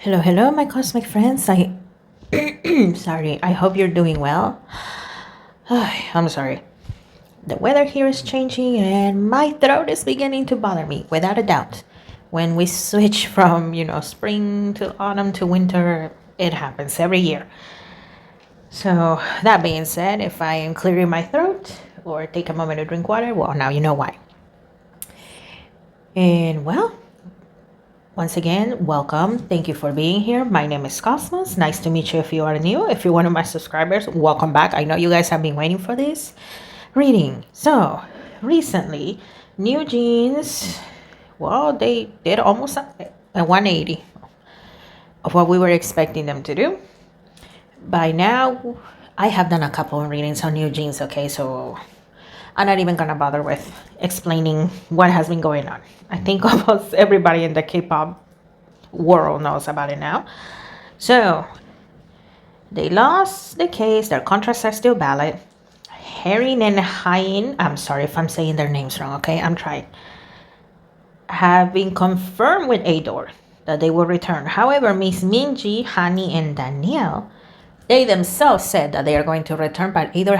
Hello, hello, my cosmic friends. Sorry, I hope you're doing well. I'm sorry. The weather here is changing and my throat is beginning to bother me, without a doubt. When we switch from, spring to autumn to winter, it happens every year. So, that being said, if I am clearing my throat or take a moment to drink water, well, now you know why. And well, once again, welcome. Thank you for being here. My name is Cosmos. Nice to meet you if you are new. If you're one of my subscribers, welcome back. I know you guys have been waiting for this reading. So, recently, NewJeans, well, they did almost a 180 of what we were expecting them to do. By now, I have done a couple of readings on NewJeans, okay? So, I'm not even gonna bother with explaining what has been going on. I think almost everybody in the K-pop world knows about it now. So they lost the case. Their contracts are still valid. Haerin and Hyein, I'm sorry if I'm saying their names wrong, okay? I'm trying. Have been confirmed with ADOR that they will return. However, Miss Minji, Hanni, and Danielle, they themselves said that they are going to return, but either,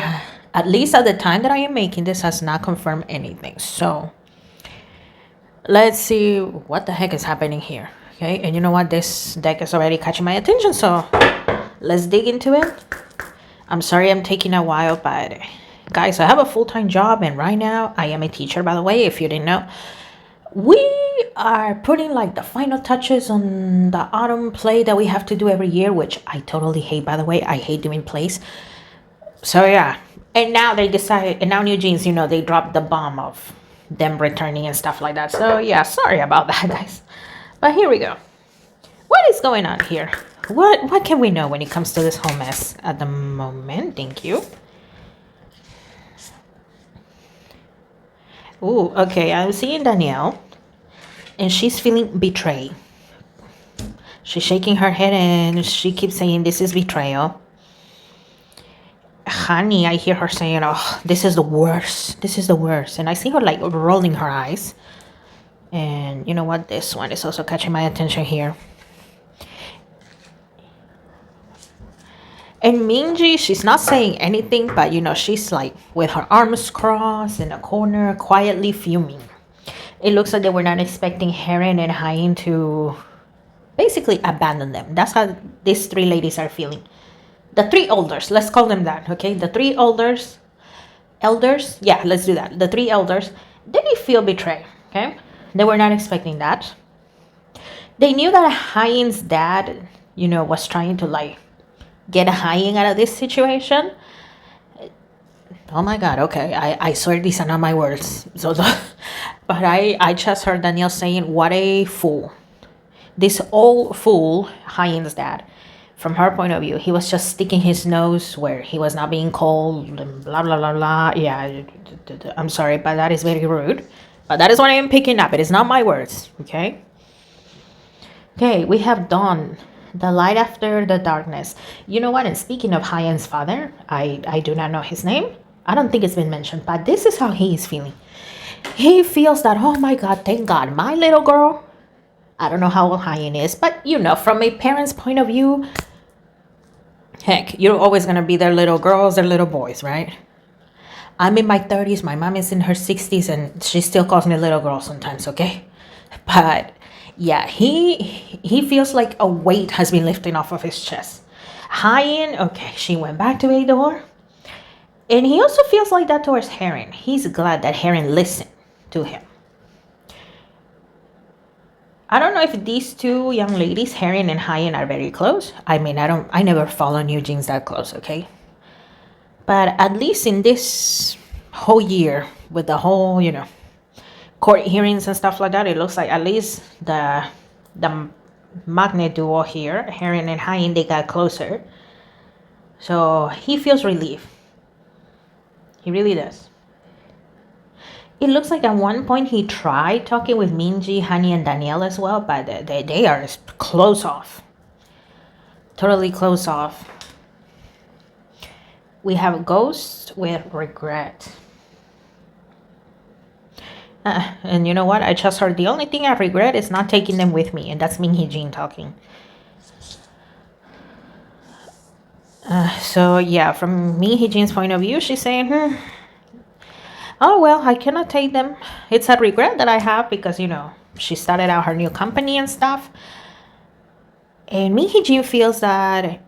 at least at the time that I am making this, has not confirmed anything. So let's see what the heck is happening here. Okay, and you know what? This deck is already catching my attention, so let's dig into it. I'm sorry I'm taking a while, but guys, I have a full-time job, and right now I am a teacher, by the way, if you didn't know. We are putting like the final touches on the autumn play that we have to do every year, which I totally hate, by the way. I hate doing plays. So yeah, and now they decided, and now NewJeans, they dropped the bomb of them returning and stuff like that. So yeah, sorry about that, guys. But here we go. What is going on here? What can we know when it comes to this whole mess at the moment? Thank you. Ooh, okay, I'm seeing Danielle, and she's feeling betrayed. She's shaking her head, and she keeps saying, this is betrayal. Hanni, I hear her saying, oh, this is the worst. This is the worst. And I see her like rolling her eyes. And you know what? This one is also catching my attention here. And Minji, she's not saying anything, but she's like with her arms crossed in a corner, quietly fuming. It looks like they were not expecting Haerin and Hyein to basically abandon them. That's how these three ladies are feeling. The three elders, let's call them that, okay? The three elders, yeah, let's do that. The three elders, they feel betrayed, okay? They were not expecting that. They knew that Hyen's dad, was trying to like get Hyein out of this situation. Oh my God, okay, I swear these are not my words. But I just heard Danielle saying, what a fool. This old fool, Hyen's dad. From her point of view, he was just sticking his nose where he was not being called and blah, blah, blah, blah. Yeah, I'm sorry, but that is very rude. But that is what I am picking up. It is not my words, okay? Okay, we have dawn, the light after the darkness. You know what? And speaking of Hyen's father, I do not know his name. I don't think it's been mentioned, but this is how he is feeling. He feels that, oh my God, thank God, my little girl, I don't know how old Hyein is, but from a parent's point of view, heck, you're always going to be their little girls, their little boys, right? I'm in my 30s, my mom is in her 60s, and she still calls me little girl sometimes, okay? But yeah, he feels like a weight has been lifting off of his chest. Hyein, okay, she went back to ADOR. And he also feels like that towards Haerin. He's glad that Haerin listened to him. I don't know if these two young ladies, Haerin and Hyein, are very close. I mean, I never follow NewJeans that close, okay? But at least in this whole year, with the whole, court hearings and stuff like that, it looks like at least the magnet duo here, Haerin and Hyein, they got closer. So he feels relief. He really does. It looks like at one point he tried talking with Minji, Hanni, and Danielle as well, but they are close off. Totally close off. We have Ghost with regret. And you know what? I just heard the only thing I regret is not taking them with me, and that's Minji Jean talking. So yeah, from Minji point of view, she's saying, oh well, I cannot take them. It's a regret that I have because she started out her new company and stuff. And Minji feels that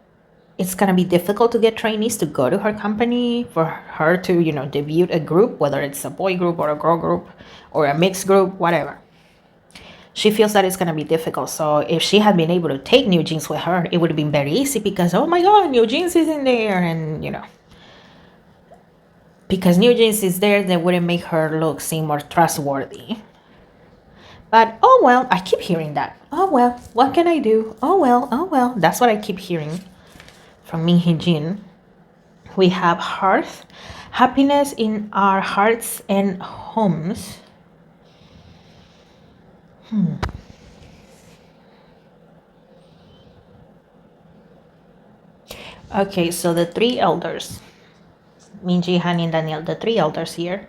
it's gonna be difficult to get trainees to go to her company for her to debut a group, whether it's a boy group or a girl group or a mixed group, whatever. She feels that it's gonna be difficult. So if she had been able to take NewJeans with her, it would have been very easy because oh my god, NewJeans is in there, and because NewJeans is there, that wouldn't make her seem more trustworthy. But oh well, I keep hearing that. Oh well, what can I do? Oh well. That's what I keep hearing from Minji. We have hearth, happiness in our hearts and homes. Okay, so the three elders, Minji, Hanni, and Danielle, the three elders here,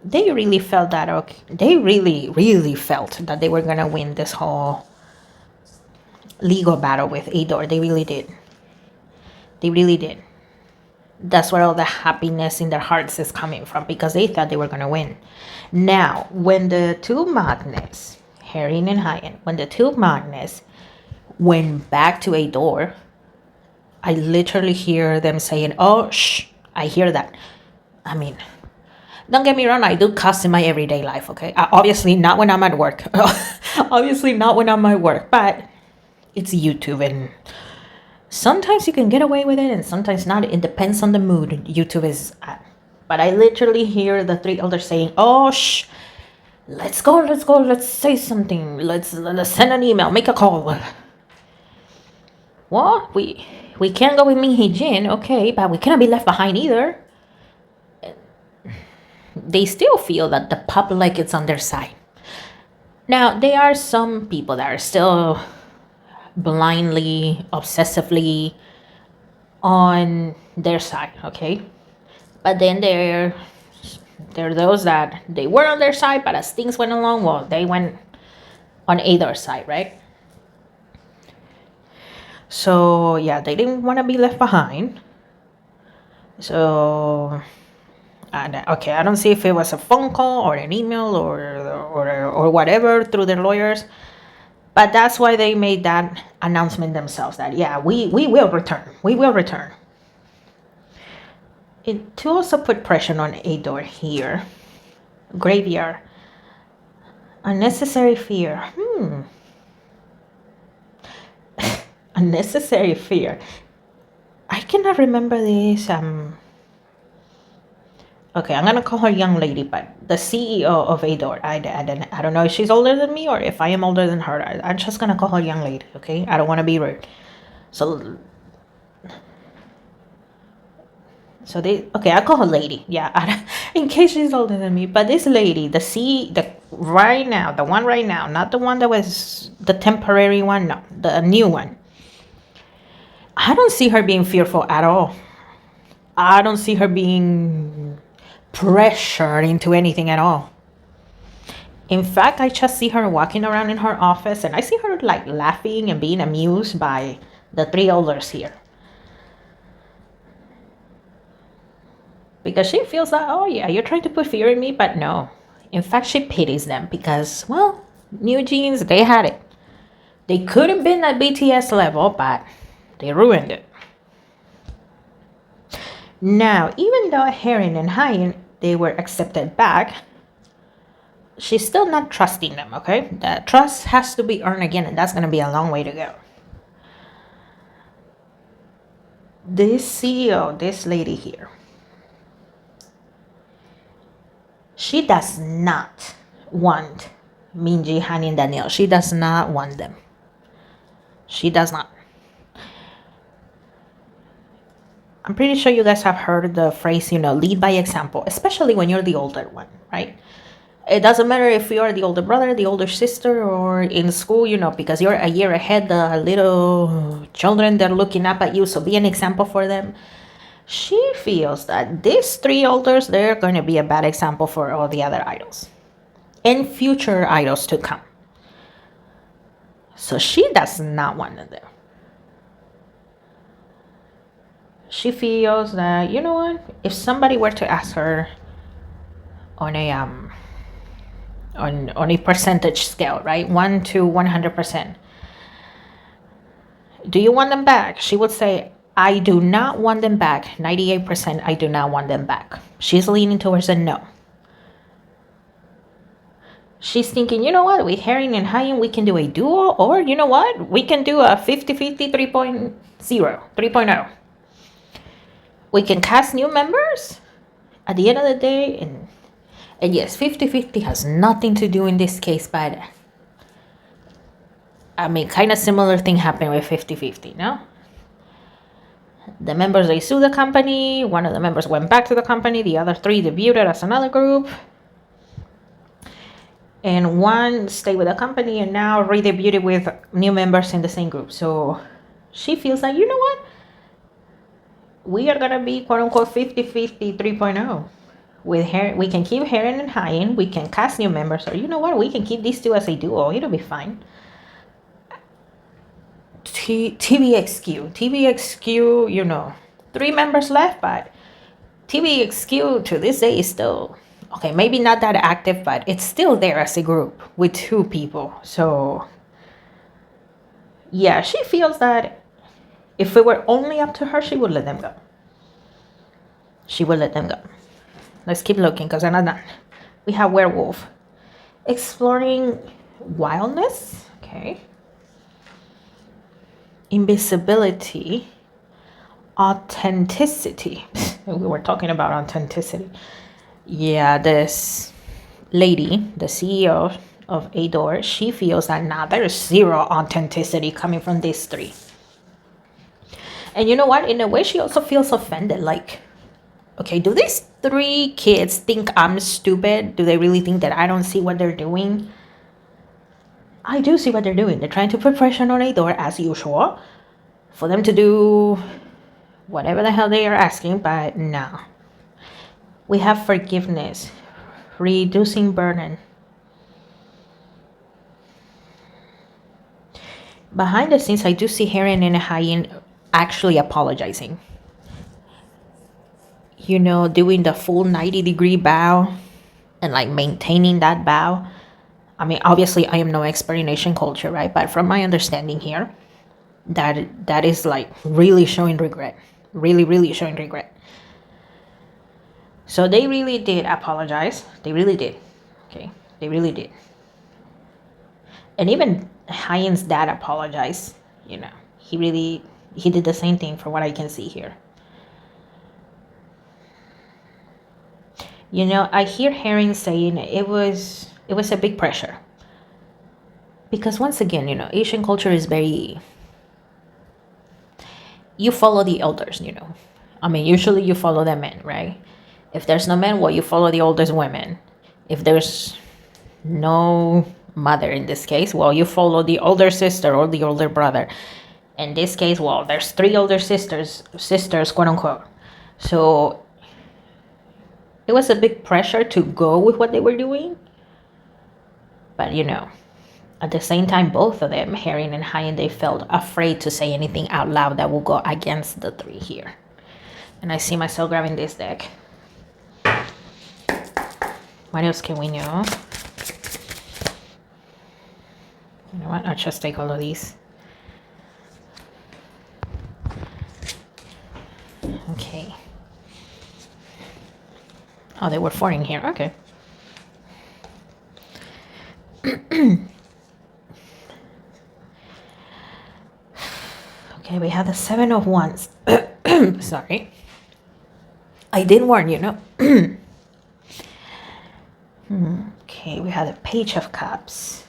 they really felt that, okay, they really felt that they were gonna win this whole legal battle with ADOR. They really did. They really did. That's where all the happiness in their hearts is coming from, because they thought they were gonna win. Now, when the two magnets, Haerin and Hyein, when the two magnets went back to ADOR, I literally hear them saying, oh, shh, I hear that. I mean, don't get me wrong, I do cuss in my everyday life, okay? Obviously not when I'm at work. Obviously not when I'm at work, but it's YouTube, and sometimes you can get away with it and sometimes not. It depends on the mood YouTube is at. But I literally hear the three elders saying, oh, shh, let's go, let's say something. Let's send an email, make a call. Well, we can't go with Minji, okay, but we cannot be left behind either. They still feel that the public is on their side. Now, there are some people that are still blindly, obsessively on their side, okay? But then there are those that they were on their side, but as things went along, well, they went on ADOR's side, right? So yeah, they didn't want to be left behind. So okay, I don't see if it was a phone call or an email or whatever through their lawyers, but that's why they made that announcement themselves that yeah, we will return. It to also put pressure on ADOR here. Graveyard. Unnecessary fear. Unnecessary fear. I cannot remember this. Okay, I'm gonna call her young lady, but the CEO of ADOR. I don't know if she's older than me or if I am older than her. I'm just gonna call her young lady. Okay, I don't want to be rude. So I call her lady. Yeah, in case she's older than me. But this lady, the one right now, not the one that was the temporary one, no, the new one. I don't see her being fearful at all. I don't see her being pressured into anything at all. In fact, I just see her walking around in her office and I see her like laughing and being amused by the three elders here. Because she feels that, oh yeah, you're trying to put fear in me, but no. In fact, she pities them because, well, NewJeans, they had it. They could have been at BTS level, but they ruined it. Now, even though Haerin and Hyein, they were accepted back, she's still not trusting them, okay? The trust has to be earned again, and that's going to be a long way to go. This CEO, this lady here, she does not want Minji, Hanni, and Danielle. She does not want them. She does not. I'm pretty sure you guys have heard the phrase, lead by example, especially when you're the older one, right? It doesn't matter if you're the older brother, the older sister, or in school, because you're a year ahead, the little children, they're looking up at you, so be an example for them. She feels that these three elders, they're going to be a bad example for all the other idols and future idols to come. So she does not want them there. She feels that, you know what, if somebody were to ask her on a on a percentage scale, right, 1 to 100%, do you want them back? She would say, I do not want them back. 98%, I do not want them back. She's leaning towards a no. She's thinking, you know what, with Haerin and Hyein, we can do a duo, or you know what, we can do a 50-50 3.0. We can cast new members at the end of the day, and yes, 50-50 has nothing to do in this case, but I mean, kind of similar thing happened with 50-50, no? The members, they sued the company. One of the members went back to the company. The other 3 debuted as another group. And 1 stayed with the company and now re-debuted with new members in the same group. So she feels like, you know what? We are going to be, quote-unquote, 50-50 3.0. With her, we can keep Haerin and Hyein. We can cast new members. Or you know what? We can keep these 2 as a duo. It'll be fine. TVXQ, you know, 3 members left, but TVXQ to this day is still, okay, maybe not that active, but it's still there as a group with 2 people. So, yeah, she feels that if it were only up to her, she would let them go. She would let them go. Let's keep looking because I'm not done. We have werewolf. Exploring wildness. Okay. Invisibility, authenticity. We were talking about authenticity. Yeah, this lady, the CEO of ADOR, she feels that now there's 0 authenticity coming from these 3. And you know what? In a way, she also feels offended. Like, okay, do these 3 kids think I'm stupid? Do they really think that I don't see what they're doing? I do see what they're doing. They're trying to put pressure on ADOR as usual for them to do whatever the hell they are asking, but no. We have forgiveness, reducing burden. Behind the scenes, I do see Haerin and Hyein actually apologizing. You know, doing the full 90-degree bow and like maintaining that bow. I mean, obviously, I am no expert in Asian culture, right? But from my understanding here, that is like really showing regret. Really showing regret. So they really did apologize. They really did. Okay, they really did. And even Hyen's dad apologized. You know, he did the same thing from what I can see here. You know, I hear Haerin saying it was a big pressure. Because once again, you know, Asian culture is very, you follow the elders, you know. I mean, usually you follow the men, right? If there's no men, well, you follow the oldest women. If there's no mother in this case, well, you follow the older sister or the older brother. In this case, well, there's 3 older sisters, quote unquote. So it was a big pressure to go with what they were doing. But, you know, at the same time, both of them, Haerin and Hyein, they felt afraid to say anything out loud that will go against the 3 here. And I see myself grabbing this deck. What else can we know? You know what? I'll just take all of these. Okay. Oh, there were 4 in here. Okay. Okay, we have the 7 of Wands. Sorry. I did warn you, no? Okay, we have the Page of Cups.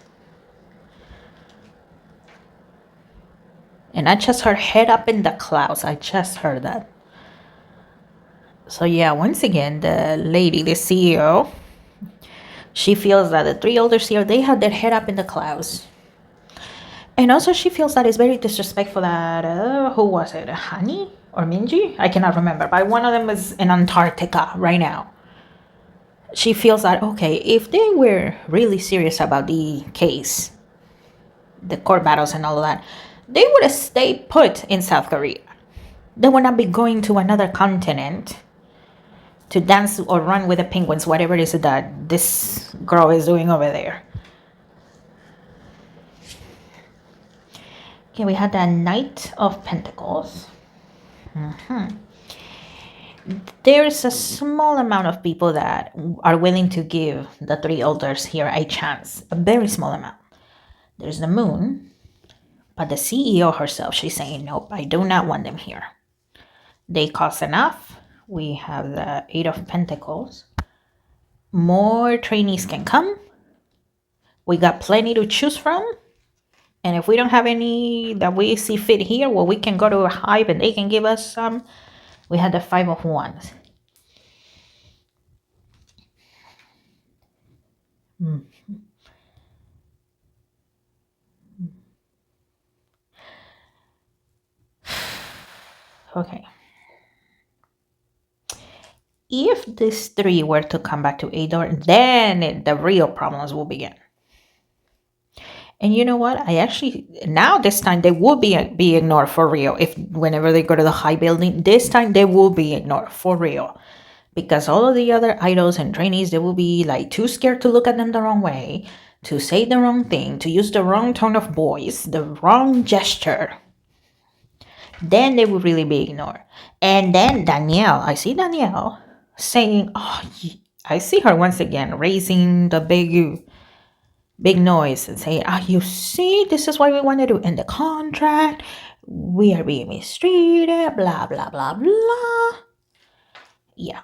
And I just heard head up in the clouds. I just heard that. So yeah, once again, the lady, the CEO, she feels that the 3 elders here, they have their head up in the clouds. And also she feels that it's very disrespectful that, who was it, Hanni or Minji? I cannot remember, but one of them is in Antarctica right now. She feels that, okay, if they were really serious about the case, the court battles and all of that, they would have stayed put in South Korea. They would not be going to another continent to dance or run with the penguins, whatever it is that this girl is doing over there. Okay, we had the Knight of Pentacles. There's a small amount of people that are willing to give the three elders here a chance, a very small amount. There's the Moon, but the CEO herself, she's saying, nope, I do not want them here. They cost enough. We have the Eight of Pentacles. More trainees can come. We got plenty to choose from. And if we don't have any that we see fit here, well, we can go to a hive and they can give us some. We had the Five of Wands. Okay. If these three were to come back to ADOR, then the real problems will begin. And you know what? I actually, now this time they will be ignored for real. If whenever they go to the high building, this time they will be ignored for real. Because all of the other idols and trainees, they will be like too scared to look at them the wrong way, to say the wrong thing, to use the wrong tone of voice, the wrong gesture. Then they will really be ignored. And then Danielle, I see Danielle saying, oh, I see her once again raising the big noise and saying, you see, this is what we want to do in the contract. We are being mistreated, blah, blah, blah, blah. Yeah.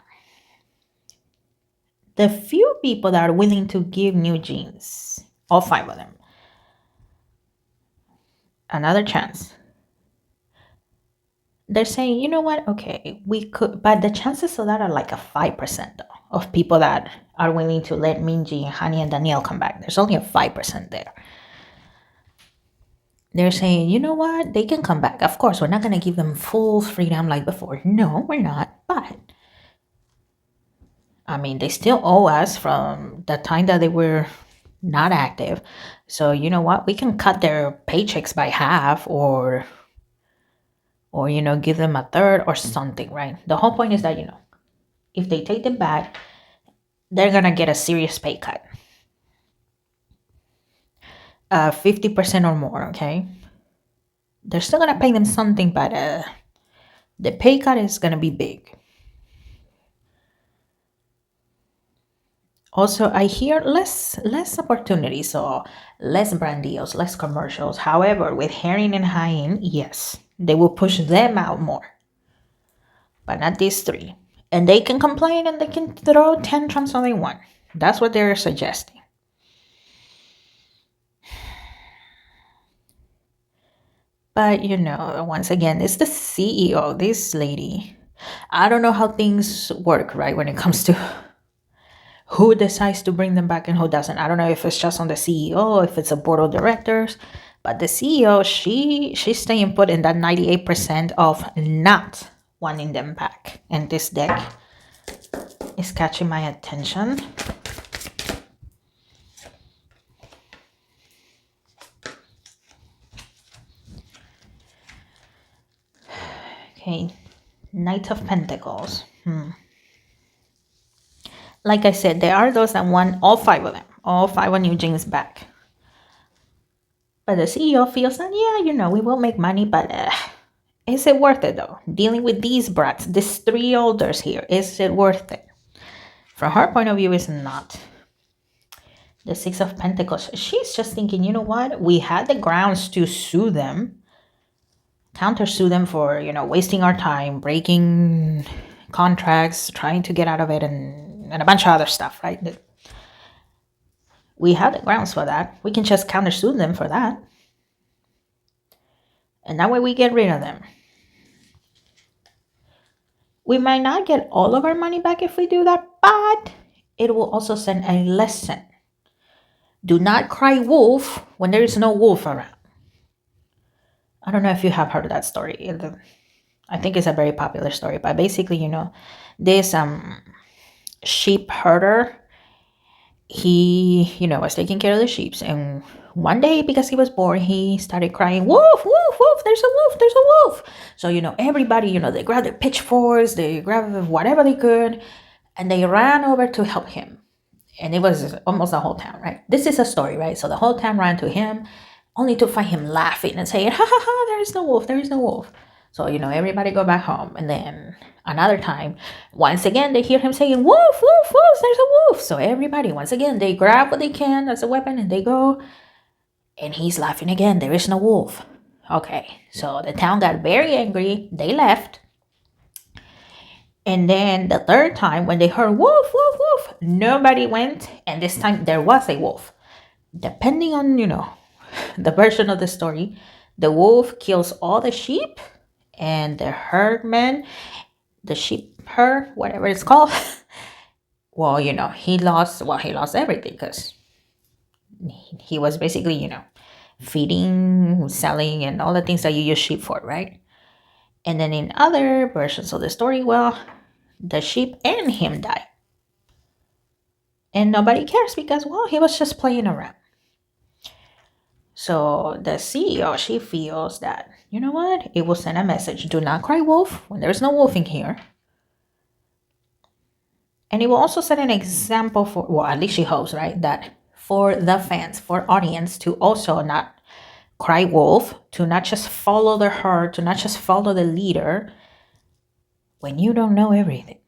The few people that are willing to give NewJeans, all 5 of them, another chance. They're saying, you know what? Okay, we could, but the chances of that are like a 5% though, of people that are willing to let Minji, Hanni, and Danielle come back. There's only a 5% there. They're saying, you know what? They can come back. Of course, we're not going to give them full freedom like before. No, we're not. But, I mean, they still owe us from the time that they were not active. So, you know what? We can cut their paychecks by half or you know, give them a third or something, right? The whole point is that, you know, if they take them back, they're going to get a serious pay cut. 50% or more, okay? They're still going to pay them something, but the pay cut is going to be big. Also, I hear less opportunities, so less brand deals, less commercials. However, with Haerin and Hyein, yes, they will push them out more. But not these 3. And they can complain and they can throw tantrums all they want. That's what they're suggesting. But, you know, once again, it's the CEO, this lady. I don't know how things work, right, when it comes to who decides to bring them back and who doesn't. I don't know if it's just on the CEO, if it's a board of directors. But the CEO, she's staying put in that 98% of not wanting them back. And this deck is catching my attention. Okay, Knight of Pentacles. Like I said, there are those that want all 5 of them, all 5 of NewJeans back. But the CEO feels that, yeah, you know, we will make money, but is it worth it though? Dealing with these brats, these 3 elders here, is it worth it? From her point of view, it's not. The 6 of Pentacles, she's just thinking, you know what? We had the grounds to sue them, counter-sue them for, you know, wasting our time, breaking contracts, trying to get out of it, and a bunch of other stuff, right? We have the grounds for that. We can just counter-sue them for that. And that way we get rid of them. We might not get all of our money back if we do that, but it will also send a lesson. Do not cry wolf when there is no wolf around. I don't know if you have heard of that story. I think it's a very popular story, but basically, you know, this sheep herder, he, was taking care of the sheep. And one day, because he was bored, he started crying, wolf, wolf, wolf, there's a wolf, there's a wolf. So, everybody, they grabbed their pitchforks, they grabbed whatever they could, and they ran over to help him. And it was almost the whole town, right? This is a story, right? So the whole town ran to him, only to find him laughing and saying, ha ha ha, there is no wolf, there is no wolf. So, everybody go back home. And then another time, once again, they hear him saying, wolf, wolf, wolf, there's a wolf. So everybody, once again, they grab what they can as a weapon and they go. And he's laughing again, there is no wolf. Okay, so the town got very angry. They left. And then the third time, when they heard wolf, wolf, wolf, nobody went. And this time there was a wolf. Depending on, the version of the story, the wolf kills all the sheep, and the herdman, the sheep herd, whatever it's called, well, he lost everything, because he was basically, feeding, selling, and all the things that you use sheep for, right? And then in other versions of the story, well, the sheep and him die. And nobody cares because, well, he was just playing around. So the CEO, she feels that, you know what? It will send a message, do not cry wolf when there's no wolf in here. And it will also set an example for, well, at least she hopes, right? That for the fans, for audience to also not cry wolf, to not just follow the herd, to not just follow the leader when you don't know everything.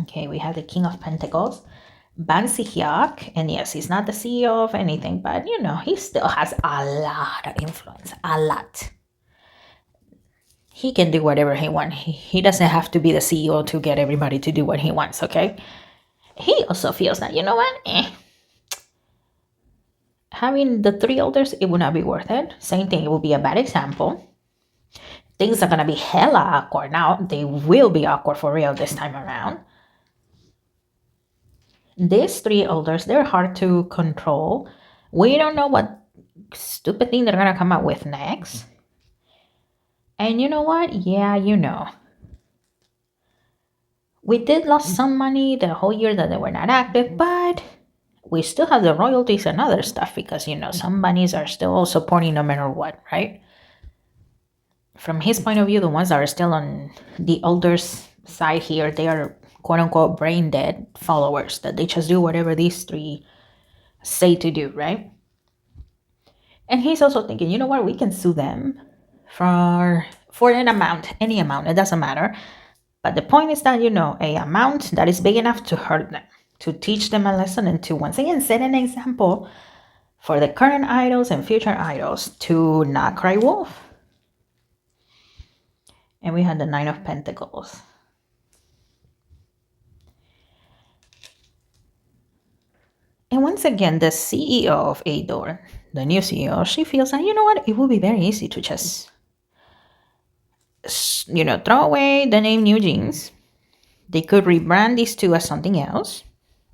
Okay, we have the King of Pentacles, Ban Si-hyuk, and yes, he's not the CEO of anything, but he still has a lot of influence, a lot. He can do whatever he wants. He doesn't have to be the CEO to get everybody to do what he wants, okay? He also feels that, having the three elders, it would not be worth it. Same thing, it will be a bad example. Things are going to be hella awkward now. They will be awkward for real this time around. These three elders, they're hard to control. We don't know what stupid thing they're going to come up with next. And you know what? Yeah, we did lost some money the whole year that they were not active, but we still have the royalties and other stuff because, some bunnies are still supporting no matter what, right? From his point of view, the ones that are still on the elders' side here, they are quote-unquote brain dead followers, that they just do whatever these three say to do, right? And he's also thinking, you know what, we can sue them for an amount, any amount, it doesn't matter. But the point is that, a amount that is big enough to hurt them, to teach them a lesson, and to once again set an example for the current idols and future idols to not cry wolf. And we had the Nine of Pentacles. And once again, the CEO of ADOR, the new CEO, she feels that, you know what, it will be very easy to just, throw away the name NewJeans. They could rebrand these two as something else.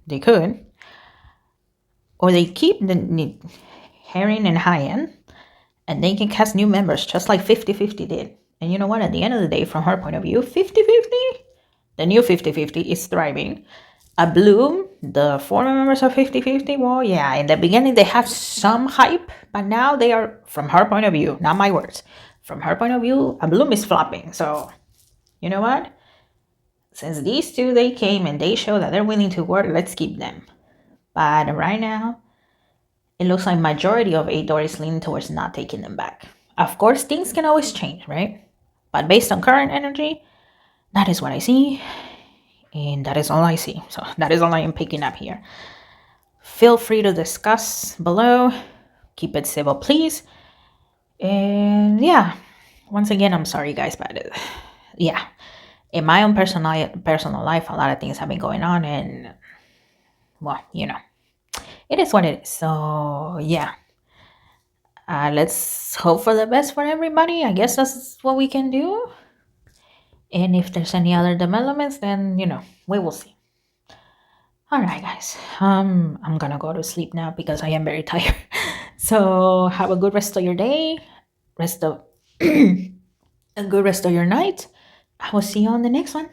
They could. Or they keep the Haerin and Hyein, and they can cast new members just like 50-50 did. And you know what, at the end of the day, from her point of view, 50-50, the new 50-50 is thriving. A Bloom, the former members of 50-50, well, yeah, in the beginning they have some hype, but now they are, from her point of view, not my words, from her point of view, A Bloom is flopping. So, you know what? Since these two, they came and they show that they're willing to work, let's keep them. But right now, it looks like majority of ADOR is leaning towards not taking them back. Of course, things can always change, right? But based on current energy, that is what I see. And that is all I see. So that is all I am picking up here. Feel free to discuss below. Keep it civil, please. And yeah, once again, I'm sorry, guys, but yeah, in my own personal life, a lot of things have been going on, and well, it is what it is. So yeah, let's hope for the best for everybody. I guess that's what we can do. And if there's any other developments, then we will see. All right, guys. I'm gonna go to sleep now because I am very tired. So have a good rest of your day. A good rest of your night. I will see you on the next one.